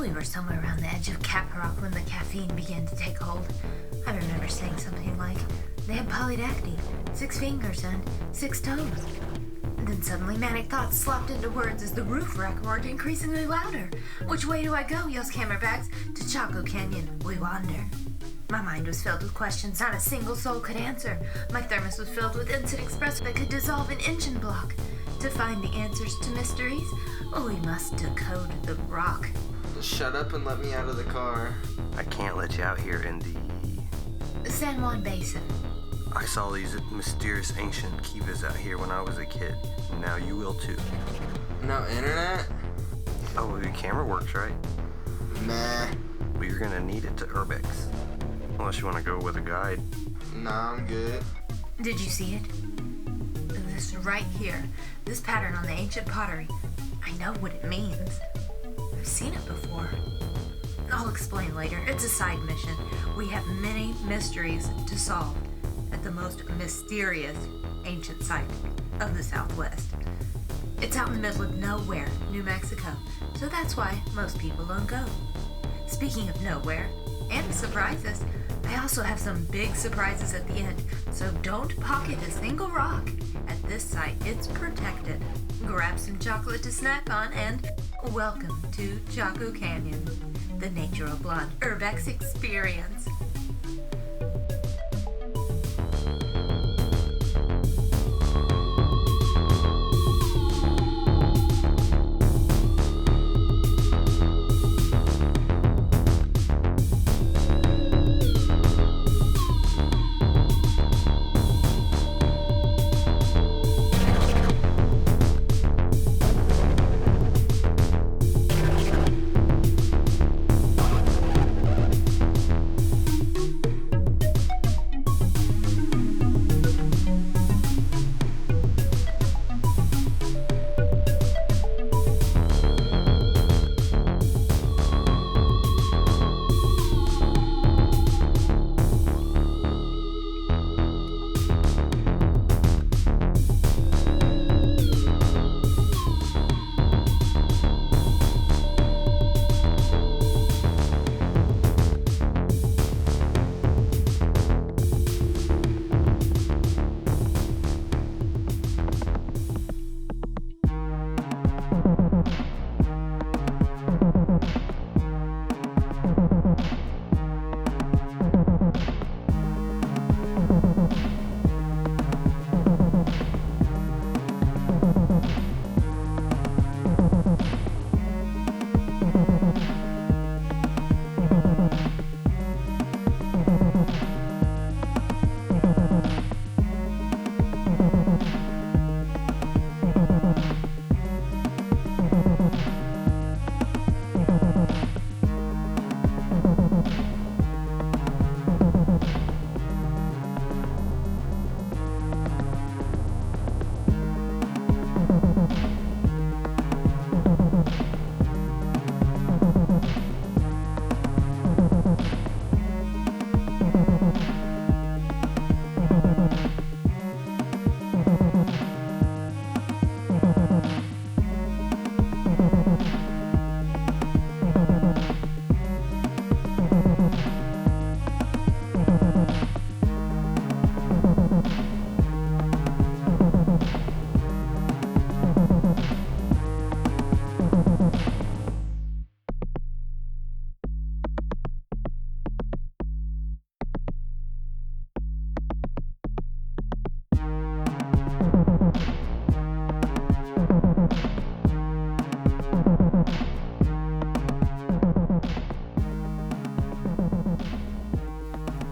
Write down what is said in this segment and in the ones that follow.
We were somewhere around the edge of Cap Rock when the caffeine began to take hold. I remember saying something like, they had polydacty, 6 fingers and 6 toes. And then suddenly manic thoughts slopped into words as the roof rack roared increasingly louder. Which way do I go, yells Camerabagz. To Chaco Canyon, we wander. My mind was filled with questions not a single soul could answer. My thermos was filled with instant espresso that could dissolve an engine block. To find the answers to mysteries, we must decode the rock. Just shut up and let me out of the car. I can't let you out here in the San Juan Basin. I saw these mysterious ancient kivas out here when I was a kid. Now you will too. No internet? Oh, the camera works, right? Nah. Well, you're gonna need it to Urbex. Unless you want to go with a guide. Nah, I'm good. Did you see it? This right here. This pattern on the ancient pottery. I know what it means. I've seen it before. I'll explain later. It's a side mission. We have many mysteries to solve at the most mysterious ancient site of the Southwest. It's out in the middle of nowhere, New Mexico, so that's why most people don't go. Speaking of nowhere and surprises, I also have some big surprises at the end, so don't pocket a single rock. At this site, it's protected. Grab some chocolate to snack on and welcome to Chaco Canyon, the NaturealBlonde Urbex experience.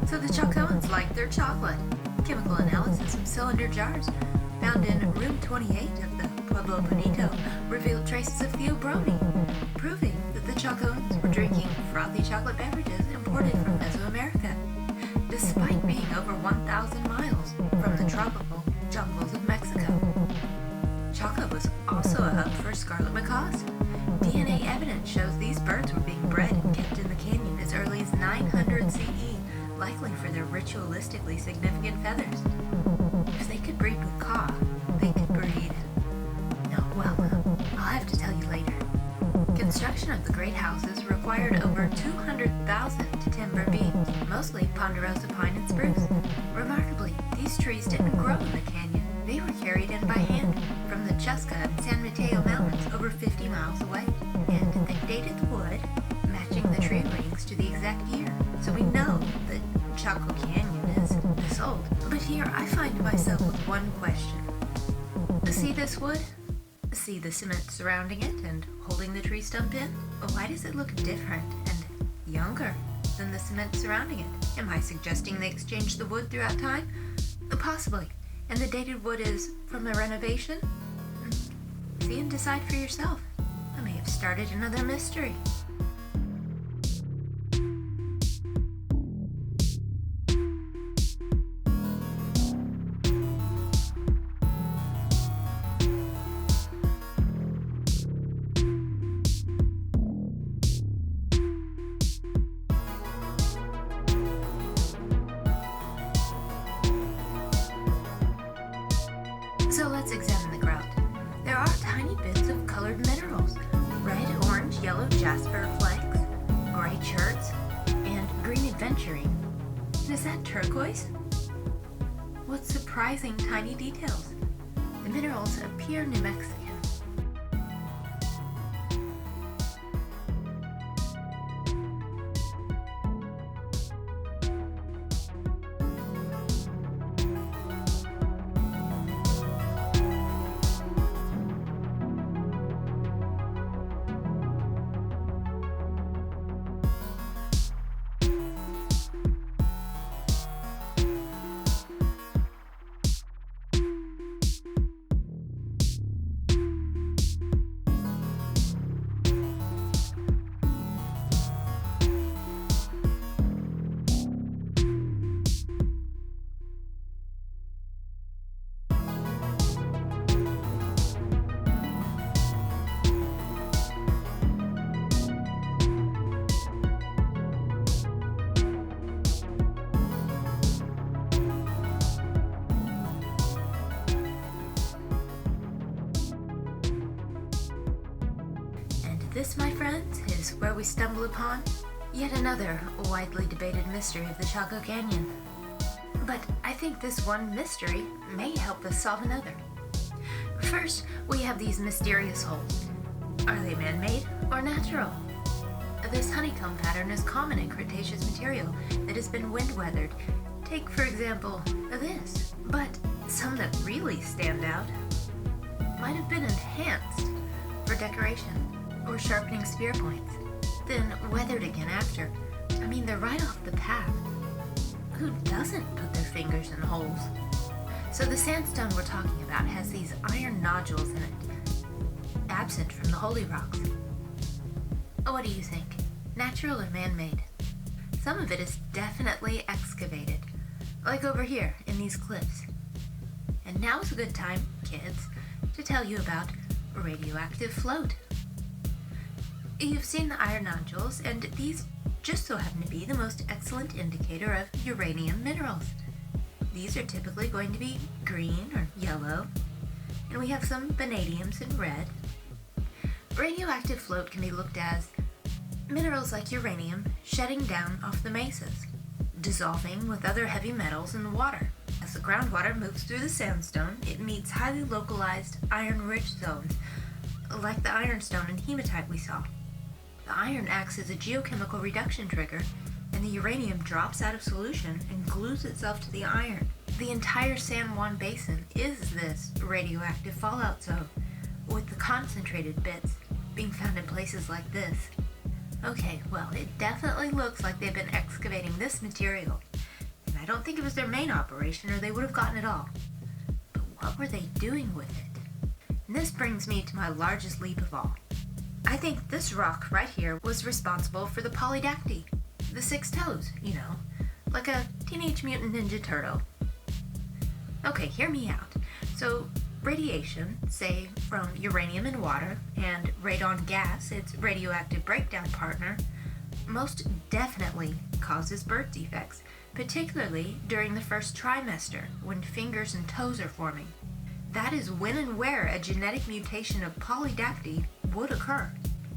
So the Chacoans like their chocolate. Chemical analysis of cylinder jars found in room 28 of the Pueblo Bonito revealed traces of theobromine, proving that the Chacoans were drinking frothy chocolate beverages imported from Mesoamerica, despite being over 1,000 miles from the tropical jungles of Mexico. Chaco was also a hub for scarlet macaws. DNA evidence shows these birds were being bred and kept in the canyon as early as 900 CE, likely for their ritualistically significant feathers. If they could breed with I'll have to tell you later. construction of the great houses required over 200,000 timber beams, mostly ponderosa pine and spruce. Remarkably, these trees didn't grow in the canyon. They were carried in by hand from the Chusca and San Mateo Mountains over 50 miles away. And they dated the wood, matching the tree rings to the exact year. So we know that Chaco Canyon is this old. But here I find myself with one question. See this wood? See the cement surrounding it and holding the tree stump in? Why does it look different and younger than the cement surrounding it? Am I suggesting they exchanged the wood throughout time? Possibly. And the dated wood is from a renovation? See and decide for yourself. I may have started another mystery. So let's examine the grout. There are tiny bits of colored minerals. Red, orange, yellow jasper flakes, gray cherts, and green aventurine. And is that turquoise? What surprising tiny details. The minerals appear New Mexican. This, my friends, is where we stumble upon yet another widely debated mystery of the Chaco Canyon. But I think this one mystery may help us solve another. First, we have these mysterious holes. Are they man-made or natural? This honeycomb pattern is common in Cretaceous material that has been wind-weathered. Take, for example, this. But some that really stand out might have been enhanced for decoration or sharpening spear points, then weathered again after. I mean, they're right off the path. Who doesn't put their fingers in holes? So the sandstone we're talking about has these iron nodules in it, absent from the holy rocks. What do you think? Natural or man-made? Some of it is definitely excavated, like over here in these cliffs. And now's a good time, kids, to tell you about radioactive float. You've seen the iron nodules, and these just so happen to be the most excellent indicator of uranium minerals. These are typically going to be green or yellow, and we have some vanadiums in red. Radioactive float can be looked as minerals like uranium shedding down off the mesas, dissolving with other heavy metals in the water. As the groundwater moves through the sandstone, it meets highly localized iron-rich zones, like the ironstone and hematite we saw. The iron acts as a geochemical reduction trigger, and the uranium drops out of solution and glues itself to the iron. The entire San Juan Basin is this radioactive fallout zone, with the concentrated bits being found in places like this. Okay, well, it definitely looks like they've been excavating this material, and I don't think it was their main operation or they would have gotten it all. But what were they doing with it? And this brings me to my largest leap of all. I think this rock right here was responsible for the polydacty, the 6 toes, you know, like a Teenage Mutant Ninja Turtle. Okay, hear me out. So, radiation, say from uranium and water, and radon gas, its radioactive breakdown partner, most definitely causes birth defects, particularly during the first trimester, when fingers and toes are forming. That is when and where a genetic mutation of polydacty would occur.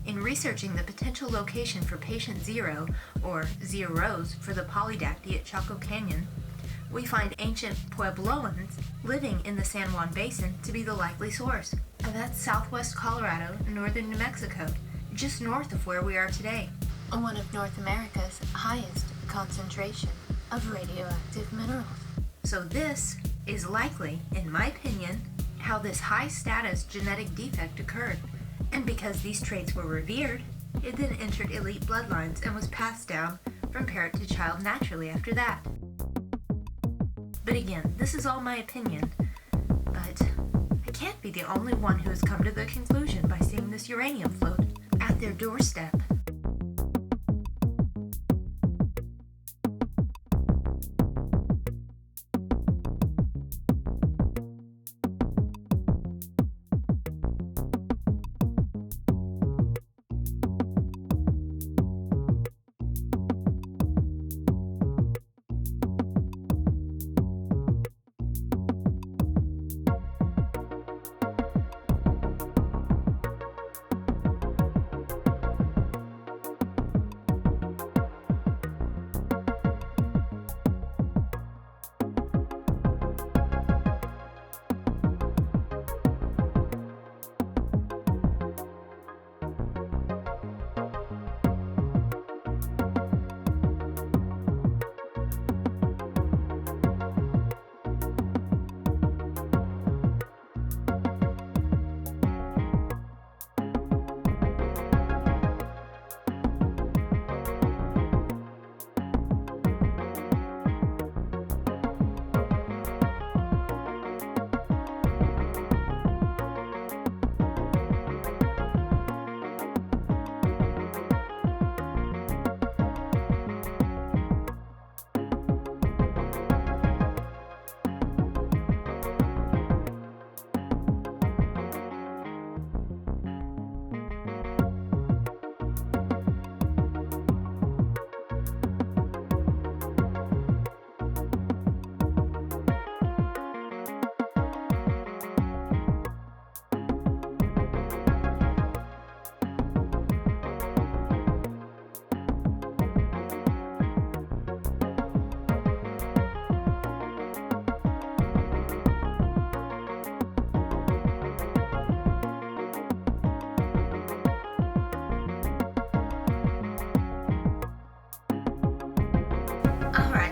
In researching the potential location for Patient Zero, or zeros for the polydacty at Chaco Canyon, we find ancient Puebloans living in the San Juan Basin to be the likely source. And that's southwest Colorado and northern New Mexico, just north of where we are today. One of North America's highest concentration of radioactive minerals. So this is likely, in my opinion, how this high-status genetic defect occurred. And because these traits were revered, it then entered elite bloodlines and was passed down from parent to child naturally after that. But again, this is all my opinion, but I can't be the only one who has come to the conclusion by seeing this uranium float at their doorstep.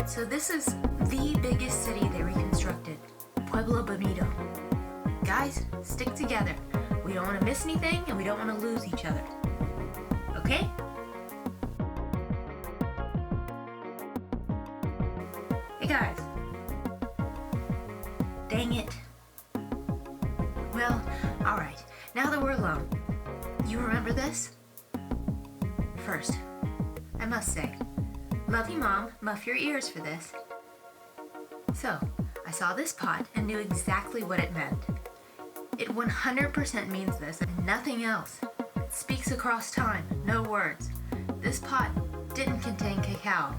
So this is the biggest city they reconstructed, Pueblo Bonito. Guys, stick together. We don't want to miss anything and we don't want to lose each other. Okay? Hey guys. Dang it. Well, alright. Now that we're alone, you remember this? First, I must say, love you, Mom. Muff your ears for this. So, I saw this pot and knew exactly what it meant. It 100% means this and nothing else. It speaks across time, no words. This pot didn't contain cacao.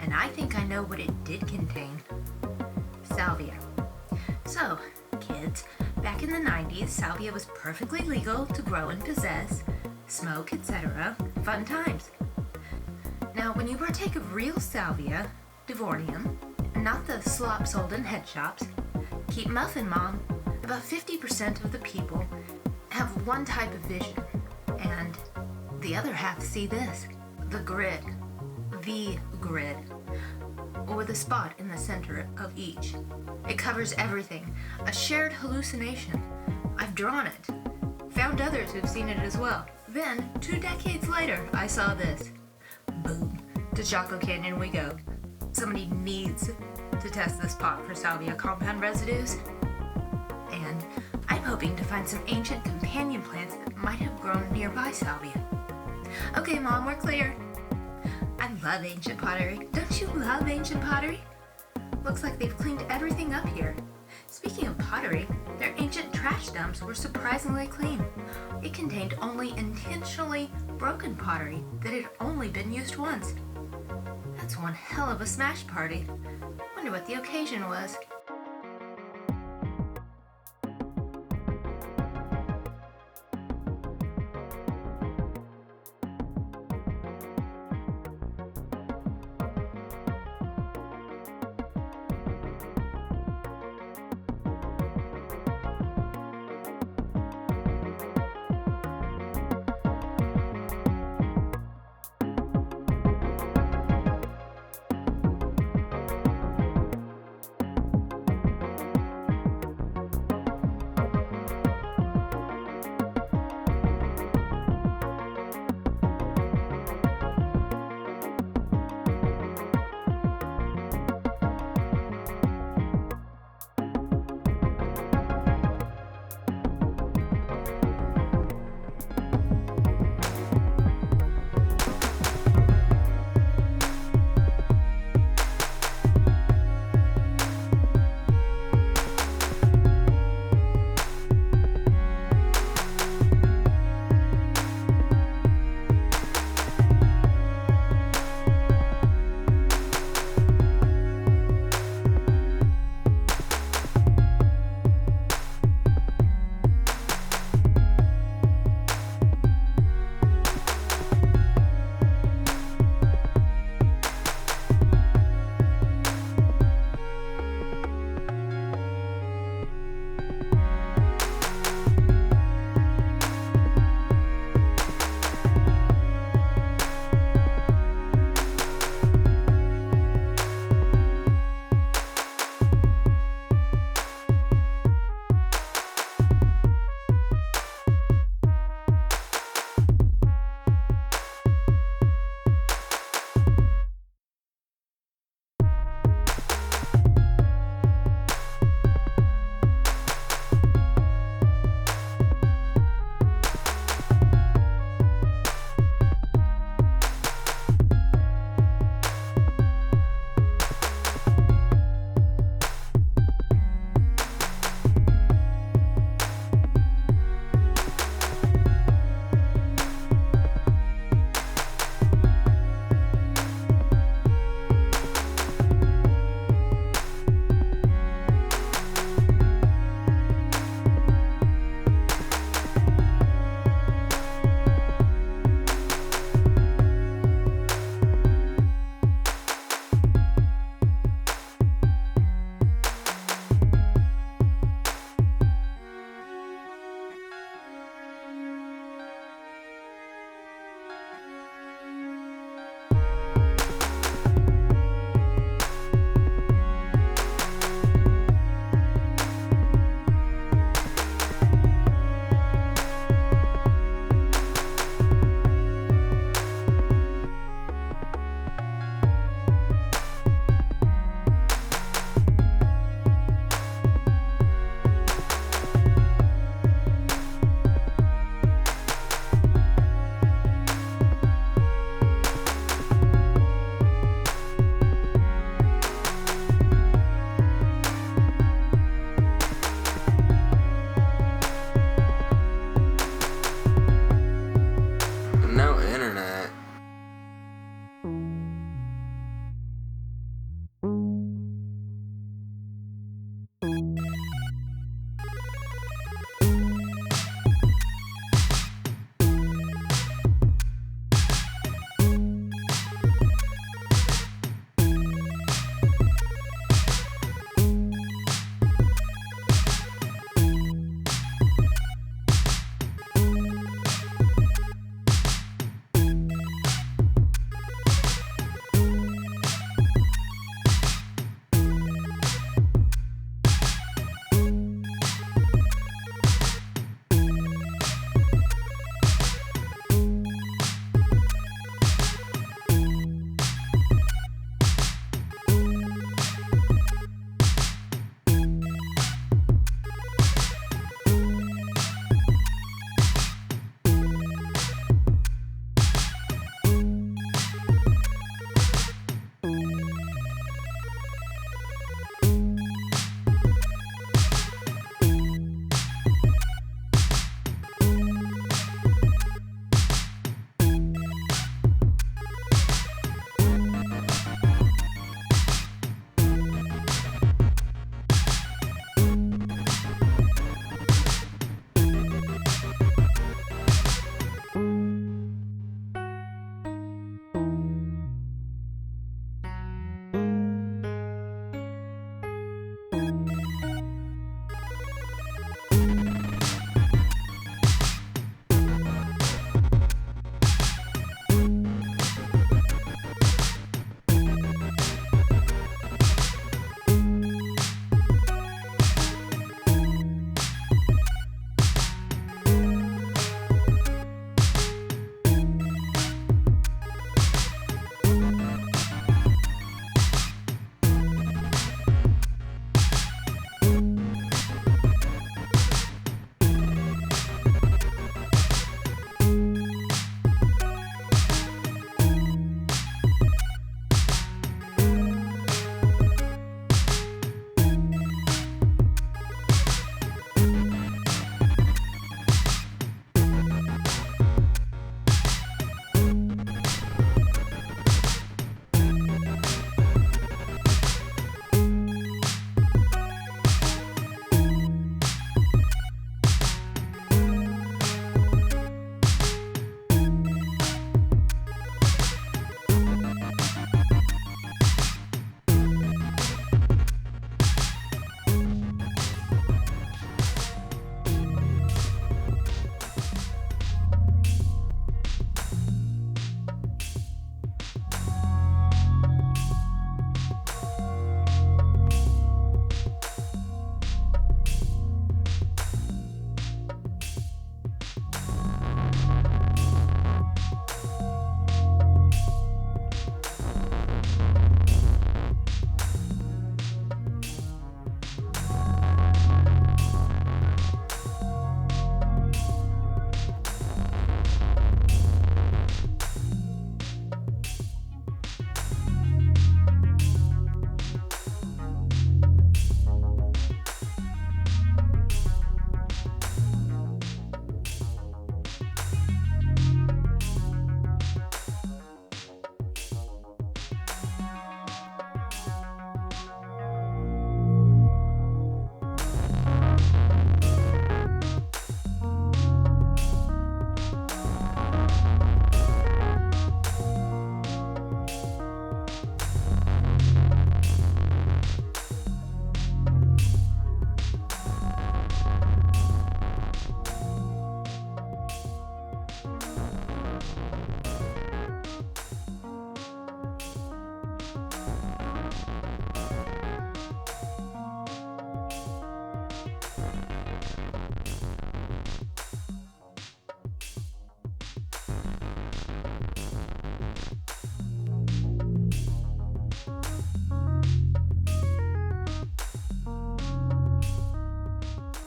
And I think I know what it did contain. Salvia. So, kids, back in the 90s, salvia was perfectly legal to grow and possess, smoke, etc. Fun times. Now, when you partake of real salvia, Divornium, not the slop sold in head shops, keep muffin, Mom. About 50% of the people have one type of vision, and the other half see this, the grid, or the spot in the center of each. It covers everything, a shared hallucination. I've drawn it, found others who've seen it as well. Then, 2 decades later, I saw this. Boom, to Chaco Canyon we go. Somebody needs to test this pot for salvia compound residues. And I'm hoping to find some ancient companion plants that might have grown nearby salvia. Okay, Mom, we're clear. I love ancient pottery. Don't you love ancient pottery? Looks like they've cleaned everything up here. Speaking of pottery, their ancient trash dumps were surprisingly clean. It contained only intentionally broken pottery that had only been used once. That's one hell of a smash party. Wonder what the occasion was.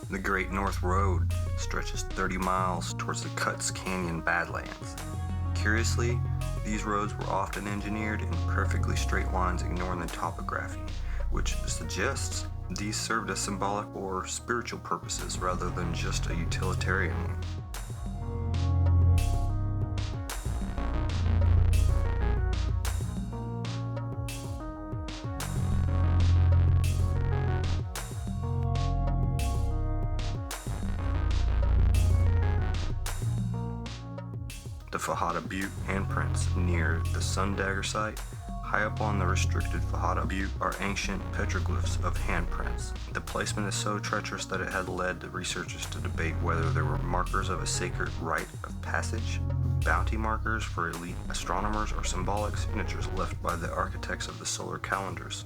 The Great North Road stretches 30 miles towards the Cuts Canyon Badlands. Curiously, these roads were often engineered in perfectly straight lines ignoring the topography, which suggests these served as symbolic or spiritual purposes rather than just a utilitarian one. The Fajada Butte handprints near the Sundagger site, high up on the restricted Fajada Butte, are ancient petroglyphs of handprints. The placement is so treacherous that it had led the researchers to debate whether they were markers of a sacred rite of passage, bounty markers for elite astronomers, or symbolic signatures left by the architects of the solar calendars.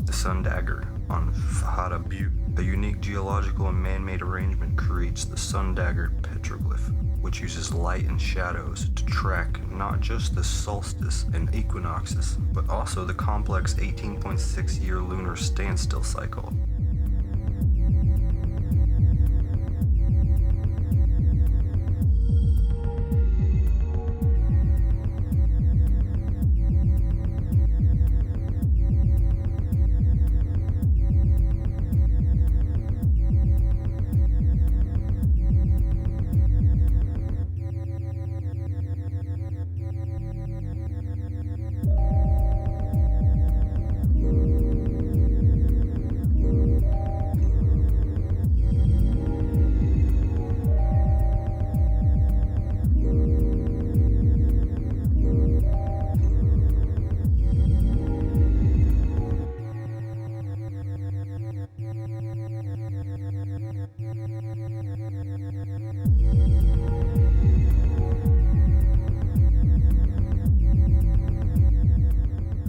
The Sundagger on Fajada Butte, a unique geological and man-made arrangement, creates the Sundagger petroglyph, which uses light and shadows to track not just the solstice and equinoxes, but also the complex 18.6-year lunar standstill cycle.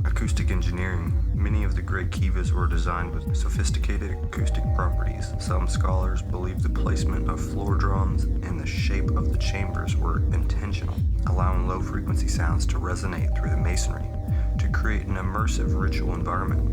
Acoustic engineering. Many of the great kivas were designed with sophisticated acoustic properties. Some scholars believe the placement of floor drums and the shape of the chambers were intentional, allowing low-frequency sounds to resonate through the masonry to create an immersive ritual environment.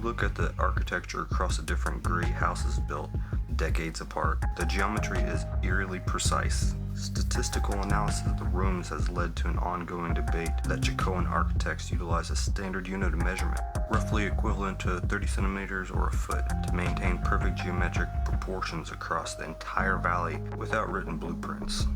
look at the architecture across the different great houses built decades apart, the geometry is eerily precise. Statistical analysis of the rooms has led to an ongoing debate that Chacoan architects utilize a standard unit of measurement, roughly equivalent to 30 centimeters or a foot, to maintain perfect geometric proportions across the entire valley without written blueprints.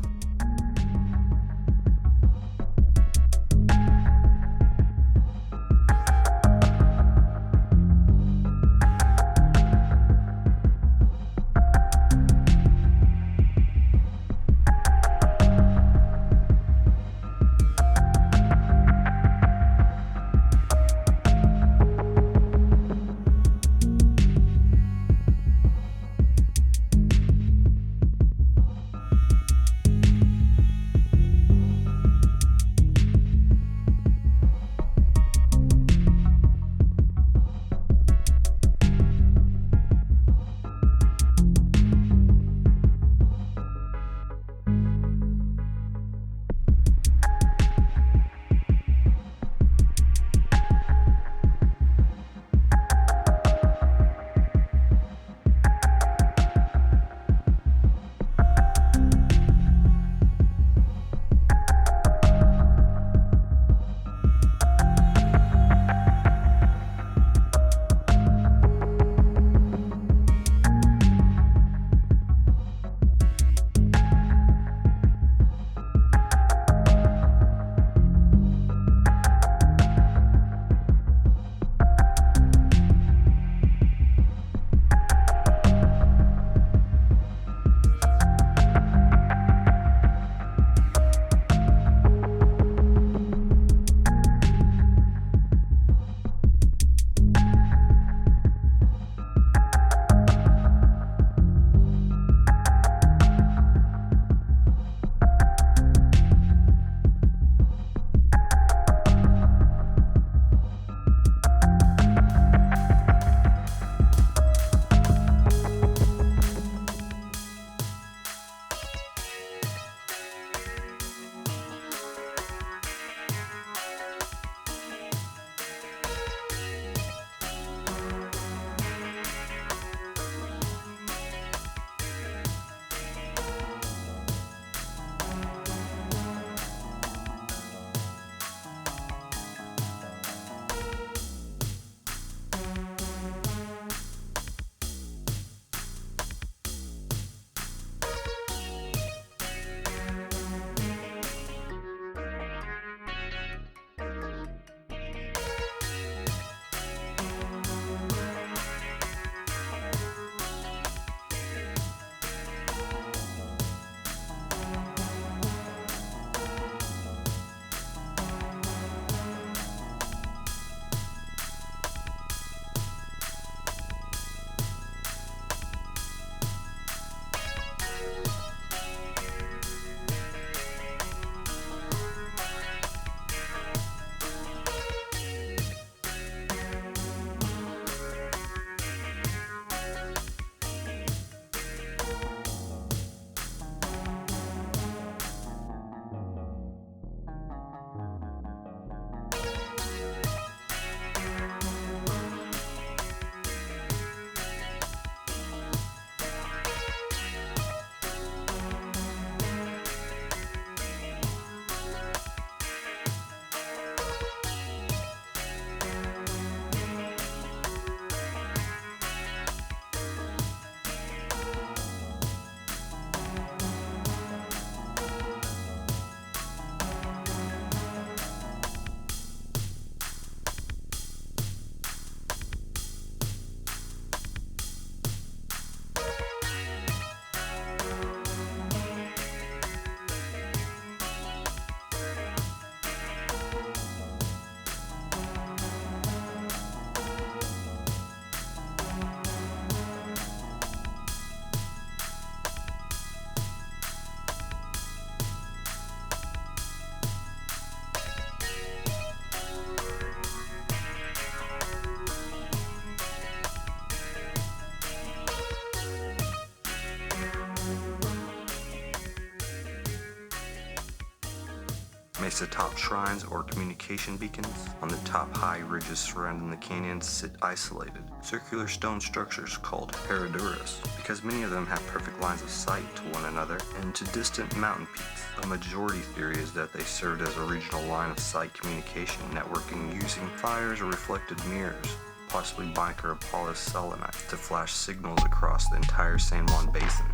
Mesa-top shrines or communication beacons on the top high ridges surrounding the canyons sit isolated, circular stone structures called paraduras, because many of them have perfect lines of sight to one another and to distant mountain peaks. A majority theory is that they served as a regional line of sight communication networking using fires or reflected mirrors, possibly biker or polished selenite, to flash signals across the entire San Juan Basin.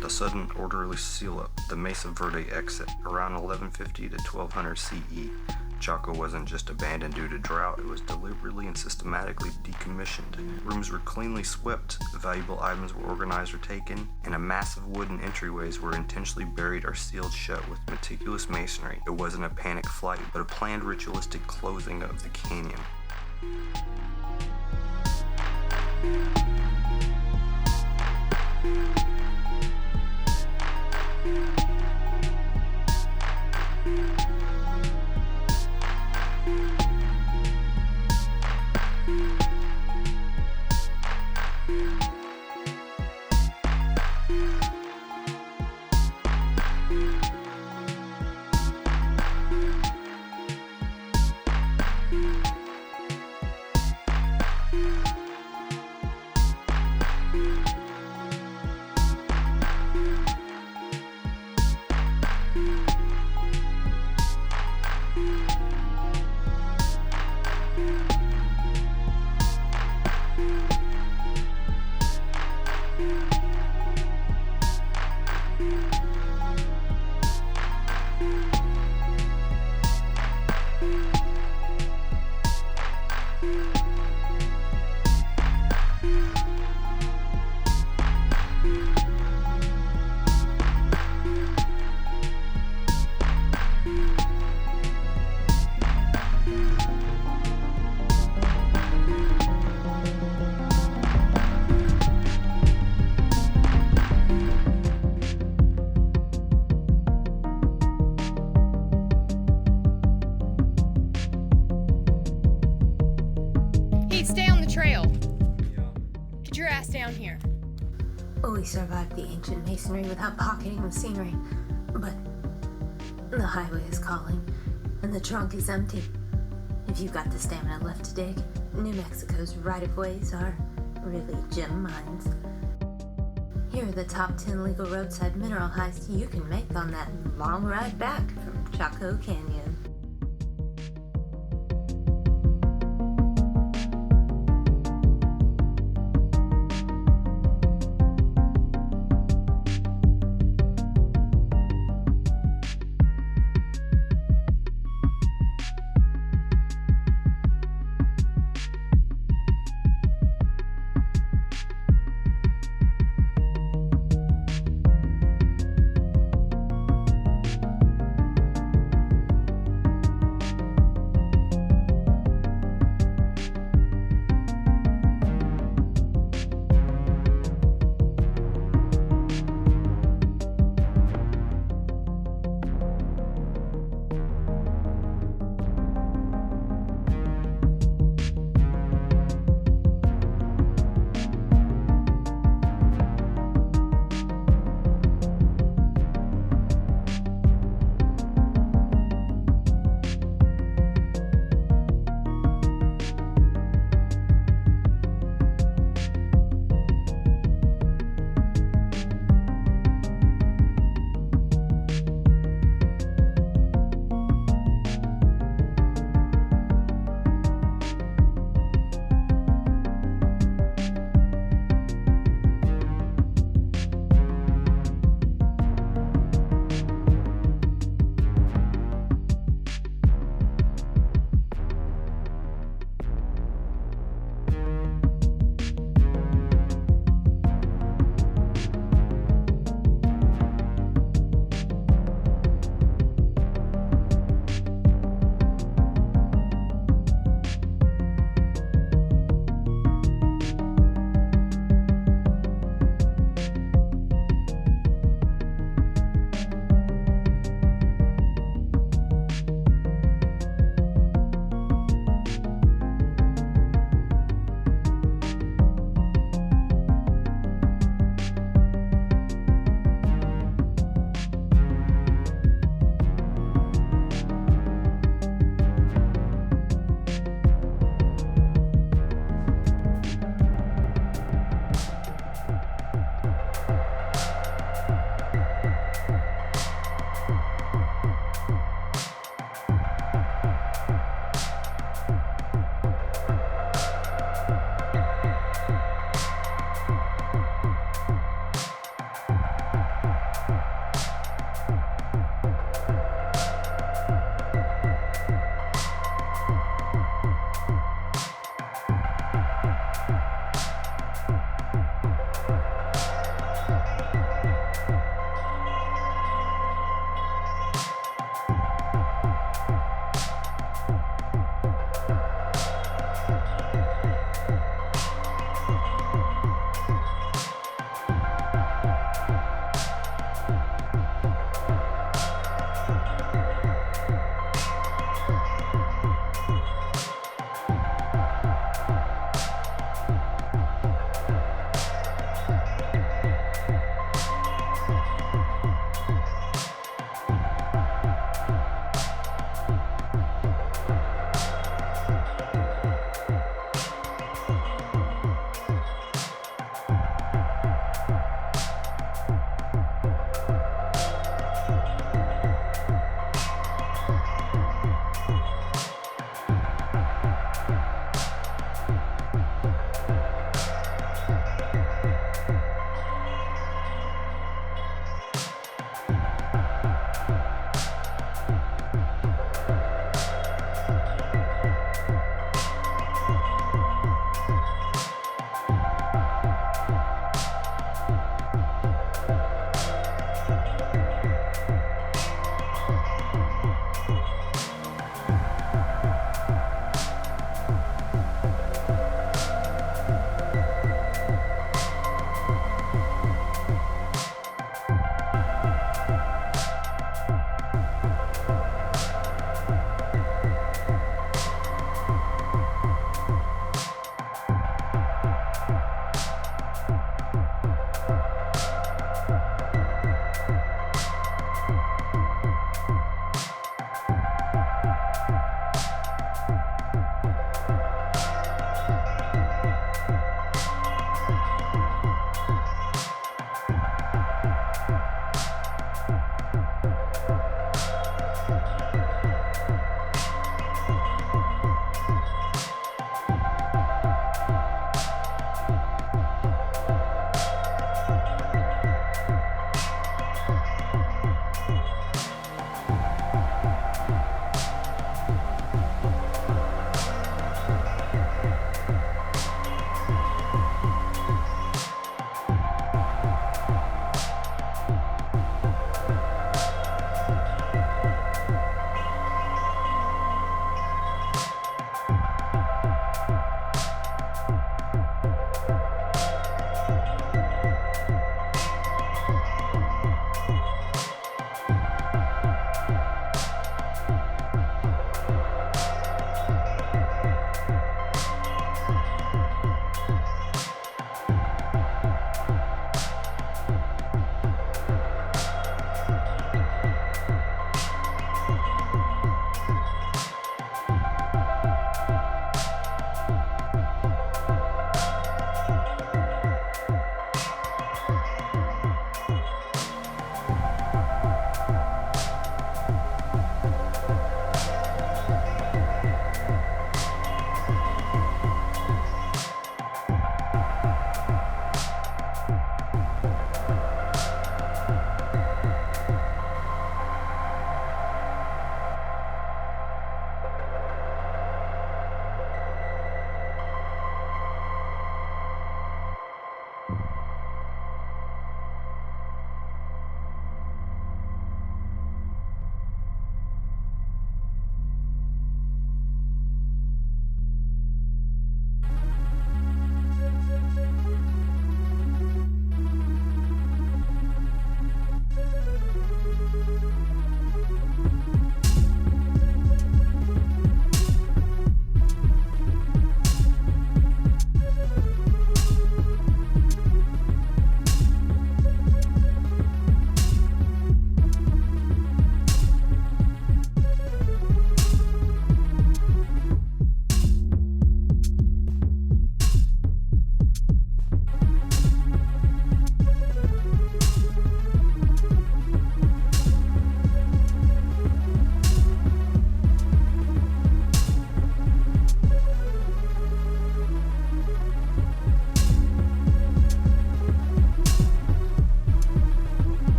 The sudden orderly seal up the Mesa Verde exit around 1150 to 1200 CE. Chaco wasn't just abandoned due to drought, it was deliberately and systematically decommissioned. Rooms were cleanly swept, valuable items were organized or taken, and a massive wooden entryways were intentionally buried or sealed shut with meticulous masonry. It wasn't a panic flight, but a planned ritualistic closing of the canyon. We survived the ancient masonry without pocketing the scenery, but the highway is calling, and the trunk is empty. If you've got the stamina left to dig, New Mexico's right-of-ways are really gem mines. Here are the top 10 legal roadside mineral heists you can make on that long ride back from Chaco Canyon.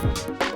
Bye.